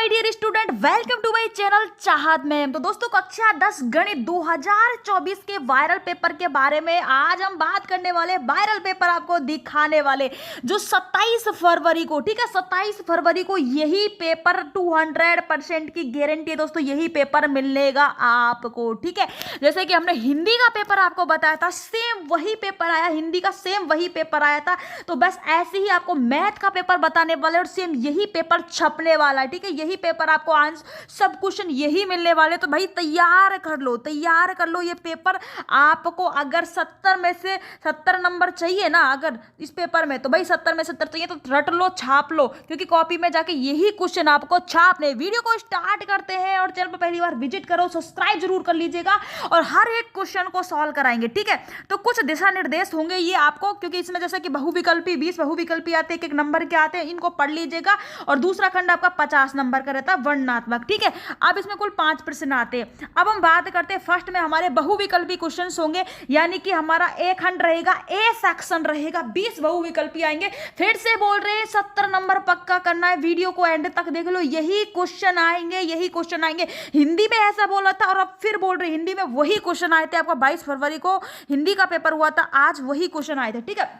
My dear student, welcome to my channel Chahat ma'am. तो दोस्तों, कक्षा 10 गणित 2024 के वायरल पेपर के बारे में आज हम बात करने वाले। वायरल पेपर आपको दिखाने वाले जो 27 फरवरी को, ठीक है, 27 फरवरी को यही पेपर 200% की गारंटी है दोस्तों, यही पेपर मिलेगा आपको। ठीक है, जैसे कि हमने हिंदी का पेपर आपको बताया था, सेम वही पेपर आया, हिंदी का सेम वही पेपर आया था। तो बस ऐसे ही आपको मैथ का पेपर बताने वाले और सेम यही पेपर छपने वाला है। ठीक है, यही पेपर आपको आंसर, सब क्वेश्चन यही मिलने वाले। तो भाई तैयार कर लो, तैयार कर लो ये पेपर। आपको अगर 70 में से 70 नंबर चाहिए ना, अगर इस पेपर में, तो भाई 70 में 70 चाहिए तो रट लो, छाप लो, क्योंकि कॉपी में जाके यही क्वेश्चन आपको छापने। वीडियो को स्टार्ट करते हैं और चैनल पर पहली बार विजिट करो, सब्सक्राइब जरूर कर लीजिएगा और हर एक क्वेश्चन को सॉल्व कराएंगे। ठीक है, तो कुछ दिशा निर्देश होंगे ये आपको, क्योंकि इसमें जैसे कि बहुविकल्पी 20 बहुविकल्पी आते हैं, एक एक नंबर के आते हैं, इनको पढ़ लीजिएगा। और दूसरा खंड आपका 50 नंबर का रहता है, वर्णनात्मक। ठीक है, अब इसमें कुल 5 प्रश्न आते हैं। अब हम बात करते हैं, फर्स्ट में हमारे बहुविकल्पी क्वेश्चन होंगे, यानी कि हमारा एक खंड रहेगा, ए सेक्शन रहेगा, 20 बहुविकल्पी आएंगे। फिर से बोल रहे हैं 70 नंबर पक्का करना है, वीडियो को एंड तक देख लो, यही क्वेश्चन आएंगे, यही क्वेश्चन आएंगे। हिंदी में ऐसा बोला था और अब फिर बोल रहे हैं, हिंदी में वही क्वेश्चन आए थे। आपका 22 फरवरी को हिंदी का पेपर हुआ था, आज वही क्वेश्चन आए थे। ठीक है,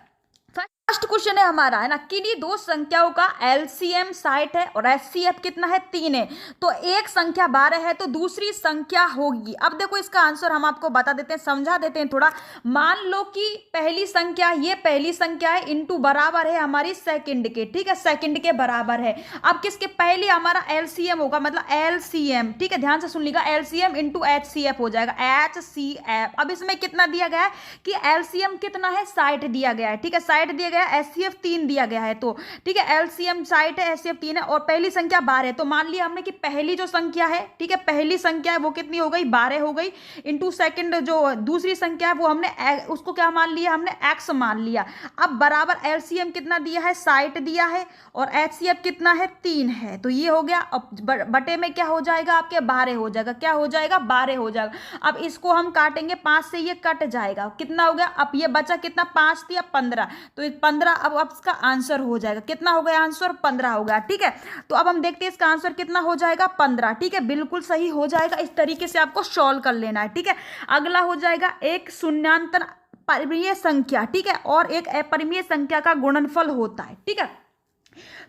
फर्स्ट क्वेश्चन है हमारा, है ना, किन्हीं दो संख्याओं का एलसीएम 60 है और एचसीएफ कितना है, 3 है। तो एक संख्या 12 है तो दूसरी संख्या होगी। अब देखो इसका आंसर हम आपको बता देते हैं, समझा देते हैं थोड़ा। मान लो कि पहली संख्या, ये पहली संख्या है, इनटू बराबर है हमारी सेकंड के। ठीक है, सेकंड के बराबर है। अब किसके, पहले हमारा एलसीएम होगा, मतलब एलसीएम, ठीक है, ध्यान से सुन लीजिएगा, एलसीएम इंटू एचसीएफ हो जाएगा, एचसीएफ। अब इसमें कितना दिया गया है कि एलसीएम कितना है, 60 दिया गया है। ठीक है, 60 दिया गया, एचसीएफ 3 दिया गया है। तो ठीक है, एलसीएम 60 है, एचसीएफ 3 है और पहली संख्या 12 है। तो मान लिया हमने कि पहली जो संख्या है, ठीक है, पहली संख्या है वो कितनी हो गई, 12 हो गई, इंटू सेकंड जो दूसरी संख्या है वो हमने उसको क्या मान लिया, हमने एक्स मान लिया। अब बराबर एलसीएम कितना दिया है, 60 दिया है और एचसीएफ कितना है, 3 है। तो ये हो गया। अब बटे में क्या हो जाएगा, आपके 12 हो जाएगा, क्या हो जाएगा, 12 हो जाएगा। अब इसको हम काटेंगे, 5 से ये कट जाएगा, कितना हो गया, अब ये बचा कितना, 5 दिया 15, तो 15। अब इसका आंसर हो जाएगा, कितना हो गया आंसर, 15 हो गया। ठीक है, तो अब हम देखते हैं इसका आंसर कितना हो जाएगा, 15। ठीक है, बिल्कुल सही हो जाएगा। इस तरीके से आपको सॉल्व कर लेना है। ठीक है, अगला हो जाएगा एक शून्यांतर परिमेय संख्या, ठीक है, और एक अपरिमेय संख्या का गुणनफल होता है। ठीक है,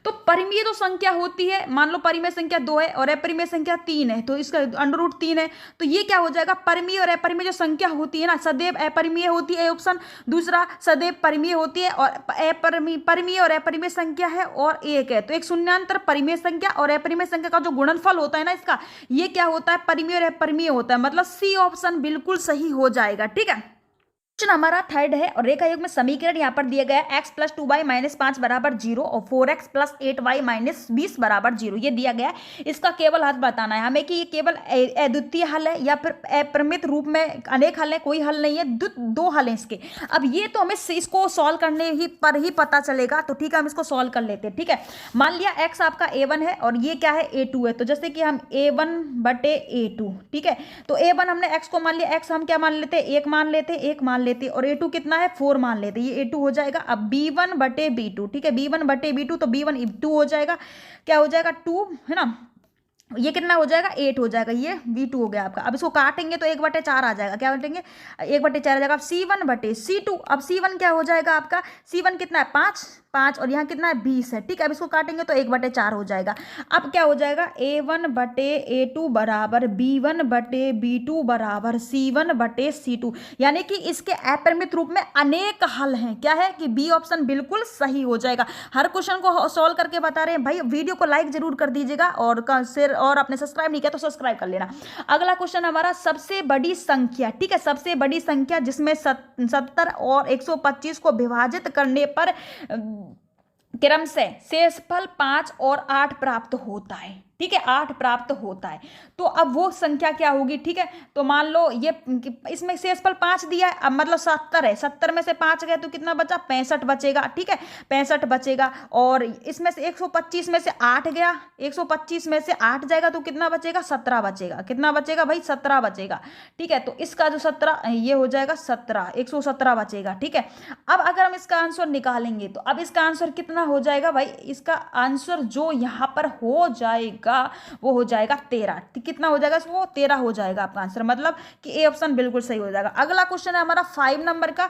तो परिमेय जो संख्या होती है, मान लो परिमेय संख्या 2 है और अपरिमेय संख्या 3 है, तो इसका √3 है। तो ये क्या हो जाएगा, परिमेय और अपरिमेय जो संख्या होती है ना, सदैव अपरिमेय होती है ऑप्शन, दूसरा सदैव परिमेय होती है, और परिमेय और अपरिमेय संख्या है और एक है। तो एक शून्यांतर परिमेय संख्या और अपरिमेय संख्या का जो गुणनफल होता है ना इसका, ये क्या होता है, परिमेय और अपरिमेय होता है, मतलब सी ऑप्शन बिल्कुल सही हो जाएगा। ठीक है, क्वेश्चन हमारा थर्ड है और रेखा युग में समीकरण यहाँ पर दिया गया है, x + 2y - 5 बराबर 0 और 4x + 8y - 20 बराबर 0, ये दिया गया है। इसका केवल हल बताना है हमें कि ये केवल अद्वितीय हल है या फिर अपरिमित रूप में अनेक हल है, कोई हल नहीं है, दो हल है इसके। अब ये तो हमें इसको सॉल्व करने ही पर ही पता चलेगा। तो ठीक है, हम इसको सॉल्व कर लेते हैं। ठीक है, मान लिया x आपका a1 है और ये क्या है, a2 है। तो जैसे कि हम a1/a2, ठीक है, तो a1 हमने x को मान लिया, x हम क्या मान लेते हैं, 1 मान लेते हैं, 1 मान लेते, और a2 कितना है, 4 मान लेते, ये a2 हो जाएगा। अब b1/b2, ठीक है, b1/b2, तो b1 2 हो जाएगा, क्या हो जाएगा, 2, है ना, ये कितना हो जाएगा, 8 हो जाएगा, ये b2 हो गया आपका। अब इसको काटेंगे तो 1/4 आ जाएगा, क्या काटेंगे, 1/4 आ जाएगा। अब c1/c2, अब c1 क्या हो जाएगा आपका, c1 कितना है, 5 और यहाँ कितना है, 20 है। ठीक है, अब इसको काटेंगे तो 1/4 हो जाएगा। अब क्या हो जाएगा, a1/a2 बराबर b1/b2 बराबर c1/c2, यानी कि इसके अपरिमित रूप में अनेक हल हैं। क्या है कि बी ऑप्शन बिल्कुल सही हो जाएगा। हर क्वेश्चन को सॉल्व करके बता रहे हैं भाई, वीडियो को लाइक जरूर कर दीजिएगा और आपने सब्सक्राइब नहीं किया तो सब्सक्राइब कर लेना। अगला क्वेश्चन हमारा, सबसे बड़ी संख्या, ठीक है, सबसे बड़ी संख्या जिसमें 70 और 125 को विभाजित करने पर क्रम से शेषफल 5 और 8 प्राप्त होता है। ठीक है, 8 प्राप्त होता है। तो अब वो संख्या क्या होगी, ठीक है, तो मान लो ये इसमें शेषफल 5 दिया है, अब मतलब 70 है, 70 में से 5 गए तो कितना बचा, 65 बचेगा। ठीक है, 65 बचेगा, और इसमें से 125 में से 8 गया, 125 में से 8 जाएगा तो कितना बचेगा, 17 बचेगा। कितना बचेगा भाई, 17 बचेगा। ठीक है, तो इसका जो 17 ये हो जाएगा 17, 117 बचेगा। ठीक है, अब अगर हम इसका आंसर निकालेंगे तो अब इसका आंसर कितना हो जाएगा भाई, इसका आंसर जो यहाँ पर हो जाएगा वो हो जाएगा 13। कितना हो जाएगा, वो 13 हो जाएगा आपका आंसर, मतलब कि ए ऑप्शन बिल्कुल सही हो जाएगा। अगला क्वेश्चन है हमारा 5 नंबर का,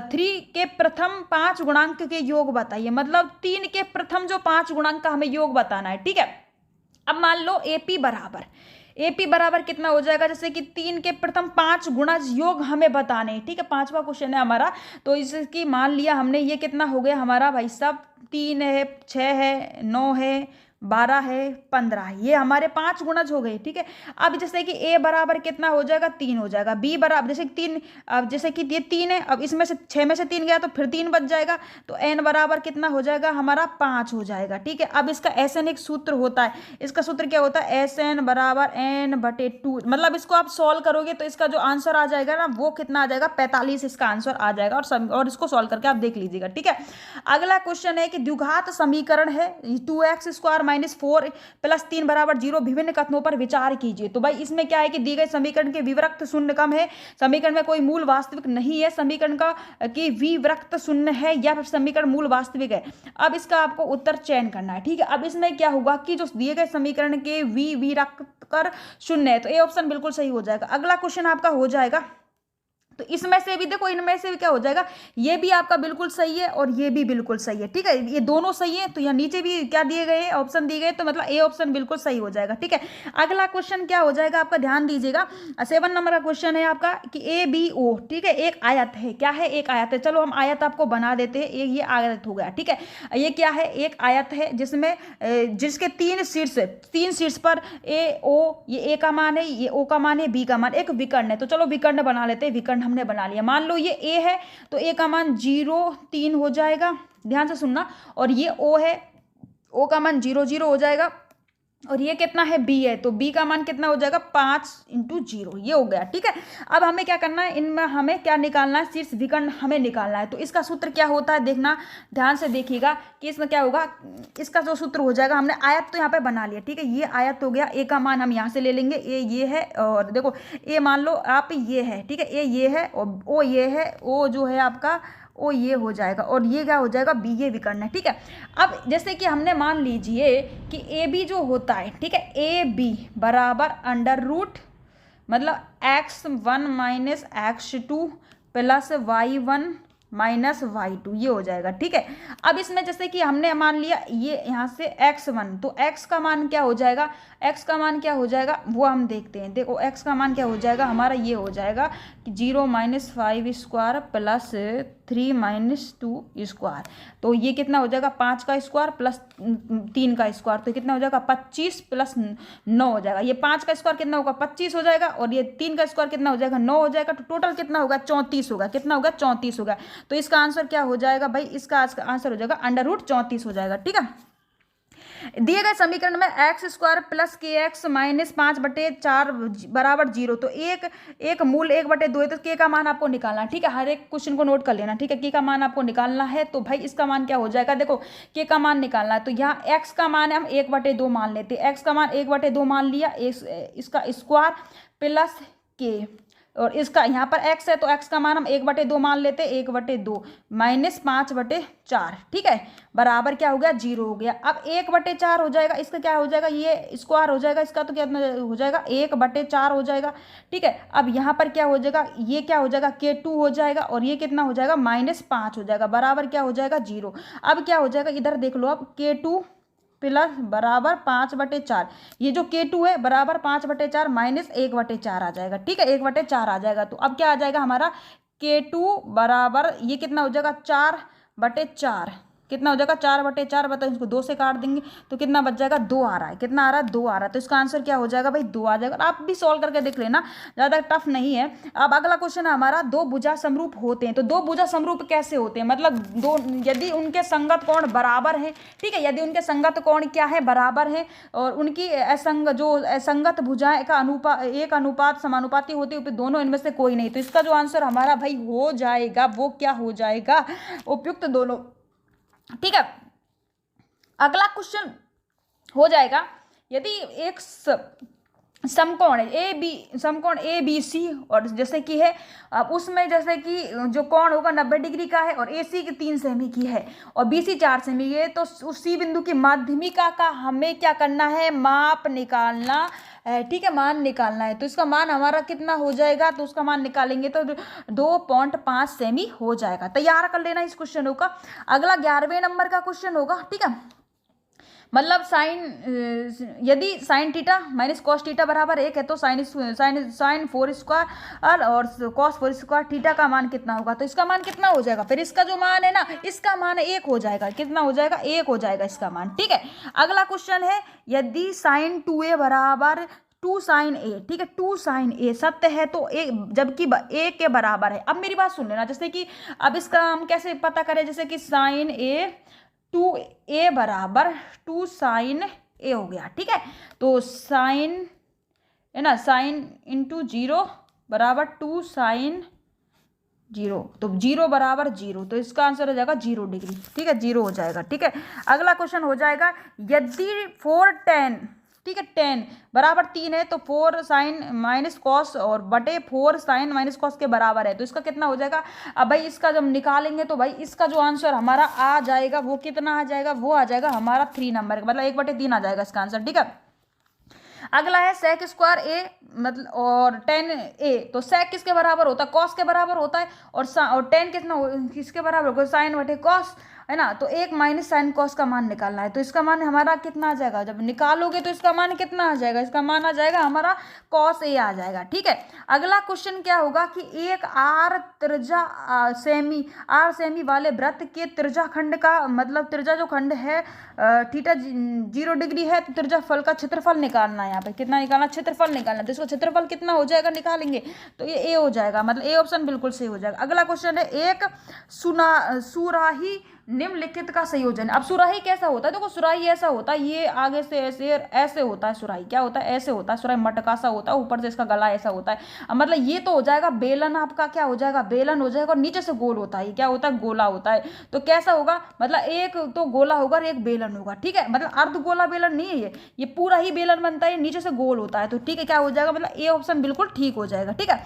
3 के प्रथम 5 गुणांक के योग बताइए, मतलब 3 के प्रथम जो 5 गुणांक का हमें योग बताना है। ठीक है, अब मान लो एपी बराबर कितना हो जाएगा, जैसे कि 3 के प्रथम 5 गुणा योग हमें बताने हैं। ठीक है, 5वां क्वेश्चन है हमारा, तो इसकी मान लिया हमने, ये कितना हो गया हमारा भाई साहब, 3 है, 6 है, 9 है, 12 है, 15 है, ये हमारे 5 गुणज हो गए। ठीक है, अब जैसे कि ए बराबर कितना हो जाएगा, 3 हो जाएगा। बी बराबर जैसे कि 3, अब जैसे कि ये 3 है, अब इसमें से 6 में से 3 गया तो फिर 3 बच जाएगा, तो एन बराबर कितना हो जाएगा हमारा, 5 हो जाएगा। ठीक है, अब इसका एस एन एक सूत्र होता है, इसका सूत्र क्या होता है, एस एन बराबर एन बटे 2, मतलब इसको आप सॉल्व करोगे तो इसका जो आंसर आ जाएगा ना वो कितना आ जाएगा, 45 इसका आंसर आ जाएगा। और इसको सॉल्व करके आप देख लीजिएगा। ठीक है, अगला क्वेश्चन है कि द्विघात समीकरण है 2x स्क्वायर माइनस 4 प्लस 3 बराबर 0, विभिन्न कथनों पर विचार कीजिए। तो भाई इसमें क्या है कि दी गई समीकरण के विवर्त शून्य कम है, समीकरण में कोई मूल वास्तविक नहीं है, समीकरण का कि विवर्त शून्य है, या फिर समीकरण मूल वास्तविक है। अब इसका आपको उत्तर चयन करना है। ठीक है, अब इसमें क्या होगा कि जो दिए गए समीकरण के विवर्त कर शून्य है, तो ए ऑप्शन बिल्कुल सही हो जाएगा। अगला क्वेश्चन आपका हो जाएगा, तो इसमें से भी देखो, इनमें से भी क्या हो जाएगा, ये भी आपका बिल्कुल सही है और ये भी बिल्कुल सही है। ठीक है, ये दोनों सही है, तो यहाँ नीचे भी क्या दिए गए हैं, ऑप्शन दिए गए, तो मतलब ए ऑप्शन बिल्कुल सही हो जाएगा। ठीक है, अगला क्वेश्चन क्या हो जाएगा आपका, ध्यान दीजिएगा, 7 नंबर का क्वेश्चन है आपका कि ए बी ओ। ठीक है, एक आयत है, क्या है, एक आयत है, चलो हम आयत आपको बना देते हैं, ये आयत हो गया। ठीक है, ये क्या है, एक आयत है जिसमें जिसके 3 शीर्ष पर ए ओ, ये ए का मान है, ये ओ का मान है, बी का मान, एक विकर्ण है, तो चलो विकर्ण बना लेते हैं। विकर्ण हमने बना लिया, मान लो ये ए है तो ए का मान 0 3 हो जाएगा, ध्यान से सुनना, और ये ओ है, ओ का मान 0 0 हो जाएगा, और ये कितना है, बी है, तो बी का मान कितना हो जाएगा, 5 × 0, ये हो गया। ठीक है, अब हमें क्या करना है, इनमें हमें क्या निकालना है, शीर्ष विकर्ण हमें निकालना है। तो इसका सूत्र क्या होता है, देखना ध्यान से देखिएगा कि इसमें क्या होगा, इसका जो सूत्र हो जाएगा, हमने आयत तो यहाँ पे बना लिया। ठीक है, ये आयत हो गया, ए का मान हम यहाँ से ले लेंगे, ए ये है, और देखो ए मान लो आप ये है, ठीक है, ए ये है, और ओ ये है, ओ जो है आपका ओ ये हो जाएगा, और ये क्या हो जाएगा, बी, ये विकर्ण है। ठीक है, अब जैसे कि हमने मान लीजिए कि ए बी जो होता है, ठीक है, ए बी बराबर अंडर रूट, मतलब x1 minus x2 plus y1 minus y2, ये हो जाएगा। ठीक है, अब इसमें जैसे कि हमने मान लिया ये यहाँ से x1, तो x का मान क्या हो जाएगा, x का मान क्या हो जाएगा वो हम देखते हैं। देखो x का मान क्या हो जाएगा हमारा, ये हो जाएगा कि 0 minus 5 square plus 3 minus 2 square, तो ये कितना हो जाएगा, 5 का स्क्वायर प्लस 3 का स्क्वायर, तो कितना हो जाएगा, 25 प्लस 9 हो जाएगा। ये 5 का स्क्वायर कितना होगा, 25 हो जाएगा, और ये 3 का स्क्वायर कितना हो जाएगा, 9 हो जाएगा, तो टोटल कितना होगा, 34 होगा। कितना होगा, 34 होगा। तो इसका आंसर क्या हो जाएगा भाई, इसका आंसर हो जाएगा अंडर रूट 34 हो जाएगा। ठीक है, दिए गए समीकरण में एक्स स्क्वायर प्लस के एक्स माइनस 5/4 बराबर 0, तो एक मूल 1/2 है, तो के का मान आपको निकालना है। ठीक है, हर एक क्वेश्चन को नोट कर लेना। ठीक है, के का मान आपको निकालना है, तो भाई इसका मान क्या हो जाएगा, देखो के का मान निकालना है, तो यहाँ एक्स का मान है हम 1/2 मान लेते हैं, एक्स का मान 1/2 मान लिया, इसका स्क्वायर प्लस के, और इसका यहाँ पर x है तो x का मान हम 1/2 मान लेते हैं, 1/2 माइनस 5/4। ठीक है, बराबर क्या हो गया, 0 हो गया। अब 1/4 हो जाएगा, इसका क्या हो जाएगा, ये स्क्वायर हो जाएगा, इसका तो क्या हो जाएगा, 1/4 हो जाएगा। ठीक है, अब यहाँ पर क्या हो जाएगा, ये क्या हो जाएगा, k2 हो जाएगा, और ये कितना हो जाएगा, -5 हो जाएगा, बराबर क्या हो जाएगा, 0। अब क्या हो जाएगा, इधर देख लो, अब k2 प्लस बराबर 5/4, ये जो k2 है बराबर 5/4 माइनस 1/4 आ जाएगा। ठीक है, 1/4 आ जाएगा, तो अब क्या आ जाएगा हमारा, k2 बराबर ये कितना हो जाएगा, 4/4, कितना हो जाएगा, 4/4, बताओ इसको 2 से काट देंगे तो कितना बच जाएगा, 2 आ रहा है, कितना आ रहा है, 2 आ रहा है, तो इसका आंसर क्या हो जाएगा भाई, 2 आ जाएगा। आप भी सॉल्व करके देख लेना, ज़्यादा टफ नहीं है। अब अगला क्वेश्चन है हमारा, दो भुजा समरूप होते हैं, तो दो भुजा समरूप कैसे होते हैं, मतलब दो, यदि उनके संगत कोण बराबर हैं। ठीक है, यदि उनके संगत कोण क्या है, बराबर है, और उनकी असंगत भुजाएं का एक अनुपात समानुपाती होते हुए दोनों इनमें से कोई नहीं, तो इसका जो आंसर हमारा भाई हो जाएगा वो क्या हो जाएगा, उपयुक्त दोनों। ठीक है, अगला क्वेश्चन हो जाएगा, यदि एक समकोण है समकोण ए बी सी, और जैसे कि है अब उसमें जैसे कि जो कोण होगा 90 डिग्री का है और ए सी की 3 सेमी की है और बी सी 4 सेमी की है, तो उस सी बिंदु की माध्यमिका का हमें क्या करना है, माप निकालना है। ठीक है, मान निकालना है। तो इसका मान हमारा कितना हो जाएगा, तो उसका मान निकालेंगे तो 2.5 सेमी हो जाएगा। तैयार कर लेना इस क्वेश्चन का। अगला 11वें नंबर का क्वेश्चन होगा। ठीक है, मतलब यदि sine theta minus cos theta बराबर 1 है तो साइन 4 स्क्वायर और कॉस 4 स्क्वायर थीटा का मान कितना होगा। तो इसका मान कितना हो जाएगा, फिर इसका जो मान है ना, इसका मान 1 हो जाएगा। कितना हो जाएगा, 1 हो जाएगा इसका मान। ठीक है, अगला क्वेश्चन है, यदि साइन 2a बराबर 2 साइन ए, ठीक है, 2 साइन ए सत्य है तो एक, जबकि ए के बराबर है। अब मेरी बात सुन लेना, जैसे कि अब इसका हम कैसे पता करें, जैसे कि साइन ए 2a बराबर 2 साइन ए हो गया। ठीक है, तो साइन है ना, साइन इंटू 0 बराबर 2 साइन 0, तो 0 बराबर 0, तो इसका आंसर हो जाएगा 0 डिग्री। ठीक है, 0 हो जाएगा। ठीक है, अगला क्वेश्चन हो जाएगा, यदि 4 tan, ठीक है, tan बराबर 3 है तो 4 साइन माइनस कॉस और बटे 4 साइन माइनस कॉस के बराबर है, तो इसका कितना हो जाएगा। अब भाई इसका जब निकालेंगे तो भाई इसका जो आंसर हमारा आ जाएगा वो कितना आ जाएगा, वो आ जाएगा हमारा 3 नंबर का, मतलब 1/3 आ जाएगा इसका आंसर। ठीक है, अगला है सेक स्क्वायर ए मतलब और टेन ए, तो सेक किसके बराबर होता है, कॉस के बराबर होता है, और टेन किसके बराबर होगा, साइन बटे कॉस, है ना। तो 1 माइनस साइन कॉस का मान निकालना है, तो इसका मान हमारा कितना आ जाएगा, जब निकालोगे तो इसका मान कितना आ जाएगा, इसका मान आ जाएगा हमारा कॉस ए आ जाएगा। ठीक है, अगला क्वेश्चन क्या होगा कि एक आर सेमी वाले वृत्त के त्रिज्या खंड का मतलब त्रिज्या जो खंड है थीटा 0 डिग्री है, तो त्रिज्या फल का क्षेत्रफल निकालना है। यहाँ पे कितना निकालना, क्षेत्रफल निकालना, तो इसका क्षेत्रफल कितना हो जाएगा निकालेंगे तो ये ए हो जाएगा, मतलब ए ऑप्शन बिल्कुल सही हो जाएगा। अगला क्वेश्चन है, एक सुराही निम्नलिखित का संयोजन। अब सुराही कैसा होता है, देखो सुराही ऐसा होता है, ये आगे से ऐसे होता है सुराही, क्या होता है, ऐसे होता है सुराही, मटका सा होता है, ऊपर से इसका गला ऐसा होता है। अब मतलब ये तो हो जाएगा बेलन, आपका क्या हो जाएगा, बेलन हो जाएगा, और नीचे से गोल होता है, क्या होता है, गोला होता है। तो कैसा होगा, मतलब एक तो गोला होगा और एक बेलन होगा। ठीक है, मतलब अर्ध गोला बेलन नहीं है, ये पूरा ही बेलन बनता है, नीचे से गोल होता है। तो ठीक है, क्या हो जाएगा, मतलब ए ऑप्शन बिल्कुल ठीक हो जाएगा। ठीक है,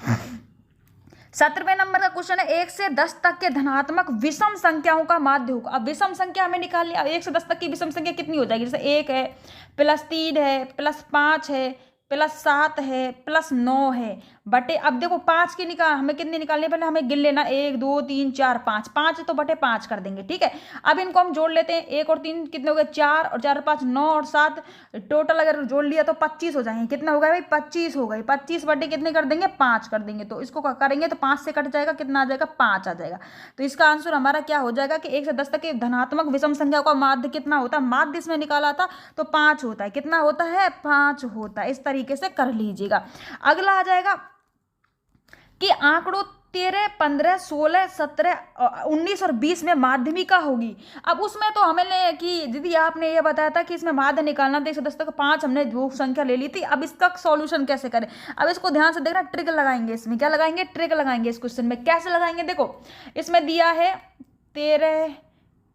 17वें नंबर का क्वेश्चन है, 1 से 10 तक के धनात्मक विषम संख्याओं का माध्य होगा। अब विषम संख्या हमें निकालनी है, 1 से 10 तक की विषम संख्या कितनी हो जाएगी, जैसे 1 है, +3 है, +5 है, +7 है, +9 है, बटे अब देखो 5 की हमें कितनी निकालनी है, पहले हमें गिन लेना, 1 2 3 4 5, 5 तो बटे 5 कर देंगे। ठीक है, अब इनको हम जोड़ लेते हैं, 1 और 3 कितने हो गए, 4 और 4 5 9 और 7, टोटल अगर जोड़ लिया तो 25 हो जाएंगे। कितना हो गया भाई, 25 हो गए, 25 बटे कितने कर देंगे, 5 कर देंगे। तो इसको करेंगे तो 5 से कट जाएगा, कितना आ जाएगा, 5 आ जाएगा। तो इसका आंसर हमारा क्या हो जाएगा कि 1 से 10 तक के धनात्मक विषम संख्या का माध्य कितना होता है, माध्य इसमें निकाला था तो 5 होता है। कितना होता है, 5 होता है। इस तरीके से कर लीजिएगा। अगला आ जाएगा कि आंकड़ों 13 15 16 17 19 और 20 में माध्यमिका होगी। अब उसमें तो हमें कि दीदी आपने ये बताया था कि इसमें माध्य निकालना था, 1 से 10 तक 5 हमने वो संख्या ले ली थी। अब इसका सॉल्यूशन कैसे करें, अब इसको ध्यान से देखना, ट्रिक लगाएंगे इसमें, क्या लगाएंगे, ट्रिक लगाएंगे इस क्वेश्चन में। कैसे लगाएंगे, देखो इसमें दिया है 13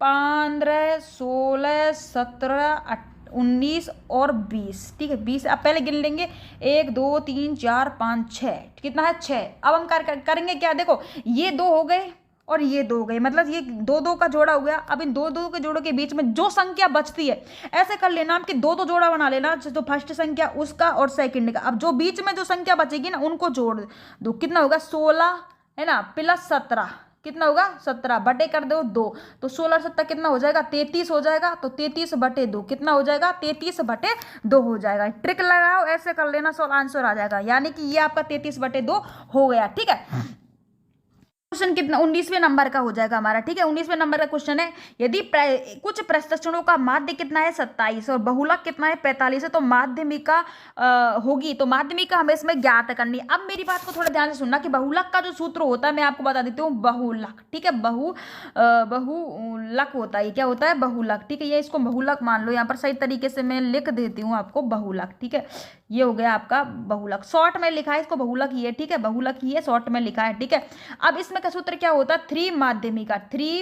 15 16 17 19 और 20। ठीक है, 20 अब पहले गिन लेंगे, 1 2 3 4 5 6, कितना है 6। अब हम करेंगे क्या, देखो ये 2 हो गए और ये 2 हो गए, मतलब ये 2 2 का जोड़ा हो गया। अब इन 2 2 के जोड़ों के बीच में जो संख्या बचती है, ऐसे कर लेना कि 2 2 जोड़ा बना लेना, तो फर्स्ट संख्या उसका और सेकंड का। अब जो बीच में जो संख्या बचेगी ना, उनको जोड़ दो, कितना होगा 16 है ना, +17, कितना होगा 17, बटे कर दो 2, तो 16 17 कितना हो जाएगा, 33 हो जाएगा। तो 33 बटे 2 कितना हो जाएगा, 33 बटे 2 हो जाएगा। ट्रिक लगाओ, ऐसे कर लेना, आंसर आ जाएगा, यानी कि ये आपका 33 बटे 2 हो गया। ठीक है, क्वेश्चन कितना 19वें नंबर का हो जाएगा हमारा। ठीक है, 19वें नंबर का क्वेश्चन है, यदि कुछ प्रश्नों का माध्य कितना है 27 और बहुलक कितना है 45 है, तो माध्यमिका होगी। तो माध्यमिका हमें इसमें ज्ञात करनी है। अब मेरी बात को थोड़ा ध्यान से सुनना कि बहुलक का जो सूत्र होता है मैं आपको बता देती हूँ, बहुलक। ठीक है, बहुलक होता है, क्या होता है, बहुलक। ठीक है, ये इसको बहुलक मान लो, यहाँ पर सही तरीके से मैं लिख देती हूँ आपको, बहुलक। ठीक है, ये हो गया आपका बहुलक, शॉर्ट में लिखा है इसको बहुलक ही है। ठीक है, बहुलक ही है, शॉर्ट में लिखा है। ठीक है, अब इसमें का सूत्र क्या होता है, 3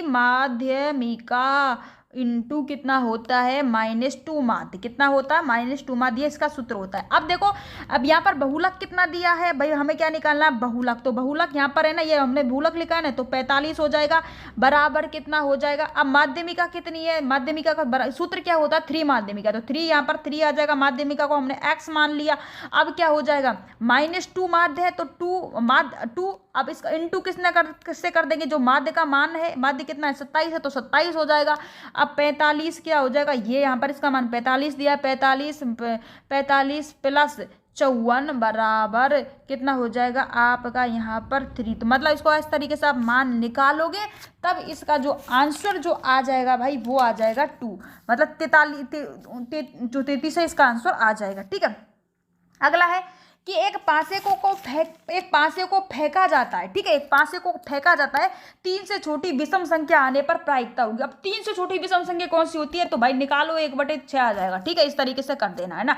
माध्यमिका इंटू कितना होता है -2 माध्य, कितना होता है -2 माध्य, ये इसका सूत्र होता है। अब देखो, अब यहाँ पर बहुलक कितना दिया है भाई, हमें क्या निकालना है, बहुलक। तो बहुलक यहाँ पर है ना, ये हमने बहुलक लिखा है ना, तो 45 हो जाएगा, बराबर कितना हो जाएगा। अब माध्यमिका कितनी है, माध्यमिका का सूत्र क्या होता है, 3 माध्यमिका, तो 3 यहाँ पर 3 आ जाएगा, माध्यमिका को हमने x मान लिया। अब क्या हो जाएगा, -2 माध्य है तो 2 अब इसका इंटू किससे कर देंगे, जो माध्य का मान है, माध्य कितना है 27 है, तो 27 हो जाएगा। अब 45 क्या हो जाएगा, ये यहाँ पर इसका मान 45 दिया है, 45 प्लस 54 बराबर कितना हो जाएगा आपका यहाँ पर 3। तो मतलब इसको इस तरीके से आप मान निकालोगे, तब इसका जो आंसर जो आ जाएगा भाई वो आ जाएगा 2, मतलब 33 है इसका आंसर आ जाएगा। ठीक है, अगला है कि एक पासे को फेंका जाता है। ठीक है, एक पासे को फेंका जाता है, 3 से छोटी विषम संख्या आने पर प्रायिकता होगी। अब 3 से छोटी विषम संख्या कौन सी होती है, तो भाई निकालो, 1/6 आ जाएगा। ठीक है, इस तरीके से कर देना है ना।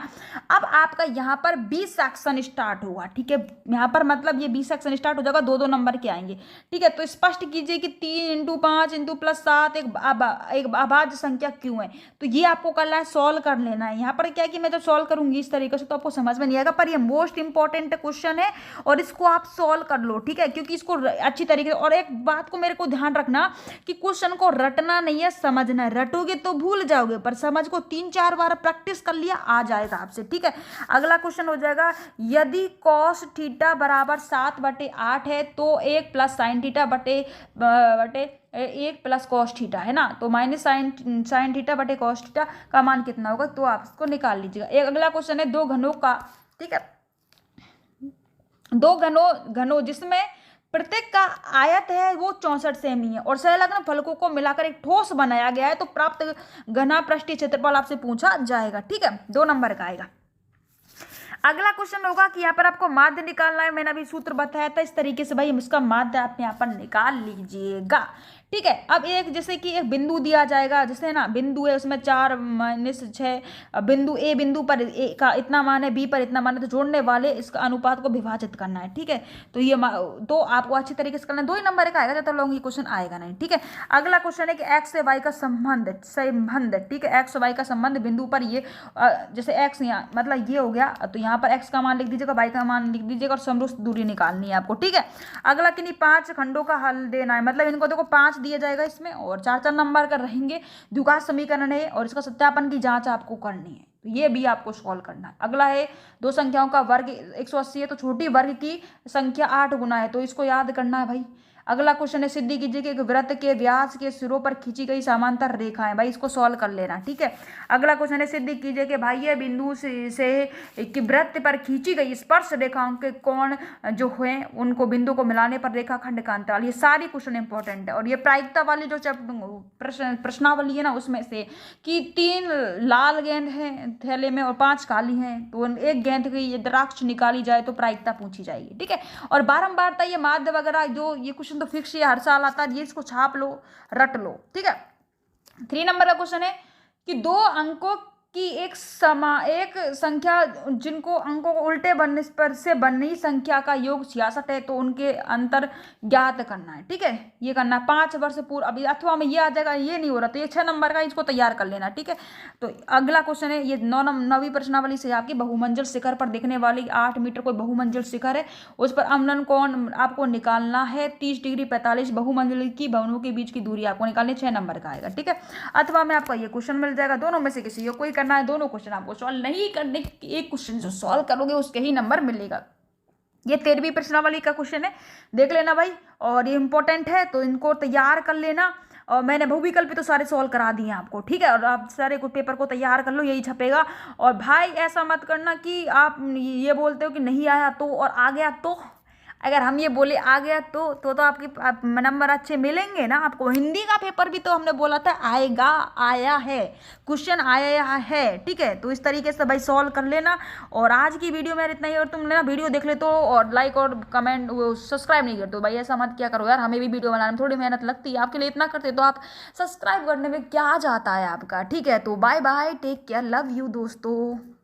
अब आपका यहाँ पर 20 सेक्शन स्टार्ट होगा। ठीक है, यहाँ पर मतलब ये 20 सेक्शन स्टार्ट हो जाएगा, 2-2 नंबर के आएंगे। ठीक है, तो स्पष्ट कीजिए कि 3 × 5 × +7 एक अभाज्य संख्या क्यों है। तो ये आपको करना है, सॉल्व कर लेना है। यहाँ पर क्या है कि मैं जब सॉल्व करूंगी इस तरीके से तो आपको समझ में नहीं आएगा, पर ये मोस्ट इंपॉर्टेंट क्वेश्चन है और इसको आप सॉल्व कर लो। ठीक है, क्योंकि इसको अच्छी तरीके से, और एक बात को मेरे को ध्यान रखना कि क्वेश्चन को रटना नहीं है, समझना है। रटोगे तो भूल जाओगे, पर समझ को 3-4 बार प्रैक्टिस कर लिया आ जाएगा आपसे। ठीक है, अगला क्वेश्चन हो जाएगा, यदि cos थीटा बराबर 7/8 है तो 1 + sin थीटा बटे 1 + cos थीटा है ना, तो -sin थीटा बटे cos थीटा का मान कितना होगा, तो आप इसको निकाल लीजिएगा। एक अगला क्वेश्चन है, 2 घनों का, ठीक है, 2 घनों जिसमें प्रत्येक का आयत है वो 64 सेमी है और संलग्न फलकों को मिलाकर एक ठोस बनाया गया है, तो प्राप्त घना पृष्ठीय क्षेत्रफल आपसे पूछा जाएगा। ठीक है, 2 नंबर का आएगा। अगला क्वेश्चन होगा कि यहाँ पर आपको माध्य निकालना है। मैंने अभी सूत्र बताया था, इस तरीके से भाई इसका माध्य आप यहाँ पर निकाल लीजिएगा। ठीक है, अब एक जैसे कि एक बिंदु दिया जाएगा, जैसे ना बिंदु है उसमें 4 - 6 बिंदु, ए बिंदु पर ए का इतना मान है, बी पर इतना मान है, तो जोड़ने वाले इसका अनुपात को विभाजित करना है। ठीक है, तो ये तो आपको अच्छी तरीके से करना है। 2 ही नंबर का आएगा, ज़्यादा लॉन्ग ये क्वेश्चन आएगा नहीं। ठीक है, अगला क्वेश्चन है कि एक्स से वाई का संबंध। ठीक है, एक्स वाई का संबंध बिंदु पर ये जैसे एक्स यहाँ मतलब ये हो गया, तो यहाँ पर एक्स का मान लिख दीजिएगा, वाई का मान लिख दीजिएगा और समरूप दूरी निकालनी है आपको। ठीक है, अगला किन्हीं 5 खंडों का हल देना है, मतलब इनको देखो 5 दिया जाएगा इसमें और 4-4 नंबर का रहेंगे। द्विघात समीकरण है और इसका सत्यापन की जांच आपको करनी है, तो ये भी आपको सॉल्व करना है। अगला है 2 संख्याओं का वर्ग 180 है, तो छोटी वर्ग की संख्या 8 गुना है, तो इसको याद करना है भाई। अगला क्वेश्चन है, सिद्धि कीजिए कि एक वृत्त के व्यास के सिरों पर खींची गई समांतर रेखा है, भाई इसको सॉल्व कर लेना। ठीक है, अगला क्वेश्चन है, सिद्धि कीजिए कि भाई ये बिंदु से कि वृत्त पर खींची गई स्पर्श रेखाओं के कोण जो हुए उनको बिंदु को मिलाने पर रेखाखंड का अंतराल। ये सारी क्वेश्चन इंपॉर्टेंट है और ये प्रायिकता वाली जो प्रश्नावली है ना उसमें से कि 3 लाल गेंद हैं थैले में और 5 काली हैं, तो एक गेंद की द्राक्ष निकाली जाए तो प्रायिकता पूछी जाएगी। ठीक है, और बारंबारता ये माध्य वगैरह जो ये क्वेश्चन तो फिक्स है, हर साल आता है, ये इसको छाप लो, रट लो। ठीक है, 3 नंबर का क्वेश्चन है कि 2 अंकों की एक संख्या जिनको अंकों को उल्टे बनने पर से बननी संख्या का योग 66 है, तो उनके अंतर ज्ञात करना है। ठीक है, ये करना है 5 वर्ष पूर्व। अभी अथवा में ये आ जाएगा, ये नहीं हो रहा तो ये 6 नंबर का, इसको तैयार कर लेना। ठीक है, तो अगला क्वेश्चन है, ये 9वीं प्रश्नावली से आपकी बहुमंजिल शिखर पर दिखने वाली 8 मीटर कोई बहुमंजिल शिखर है, उस पर अवनन कोण आपको निकालना है 30 डिग्री 45। बहुमंजिल की भवनों के बीच की दूरी आपको निकालनी, 6 नंबर का आएगा। ठीक है, अथवा में आपका ये क्वेश्चन मिल जाएगा, दोनों में से किसी को कोई करना है, दोनों क्वेश्चन आपको सॉल्व नहीं करने, एक क्वेश्चन जो सॉल्व करोगे उसके ही नंबर मिलेगा। ये 13वीं प्रश्नावली का क्वेश्चन है, देख लेना भाई, और ये इंपॉर्टेंट है तो इनको तैयार कर लेना। और मैंने बहुविकल्प तो सारे सॉल्व करा दिए आपको। ठीक है, और आप सारे को पेपर को तैयार कर लो, यही छपेगा। और भाई ऐसा मत करना कि आप ये बोलते हो कि नहीं आया तो और आ गया तो, अगर हम ये बोले आ गया तो आपके नंबर अच्छे मिलेंगे ना आपको। हिंदी का पेपर भी तो हमने बोला था आएगा, आया है, क्वेश्चन आया है। ठीक है, तो इस तरीके से भाई सॉल्व कर लेना। और आज की वीडियो में इतना ही, और तुमने ना वीडियो देख ले तो और लाइक और कमेंट सब्सक्राइब नहीं करते हो भाई, ऐसा मत क्या करो यार, हमें भी वीडियो बनाने में थोड़ी मेहनत लगती है, आपके लिए इतना करते तो आप सब्सक्राइब करने में क्या जाता है आपका। ठीक है, तो bye bye, take care, love you दोस्तों।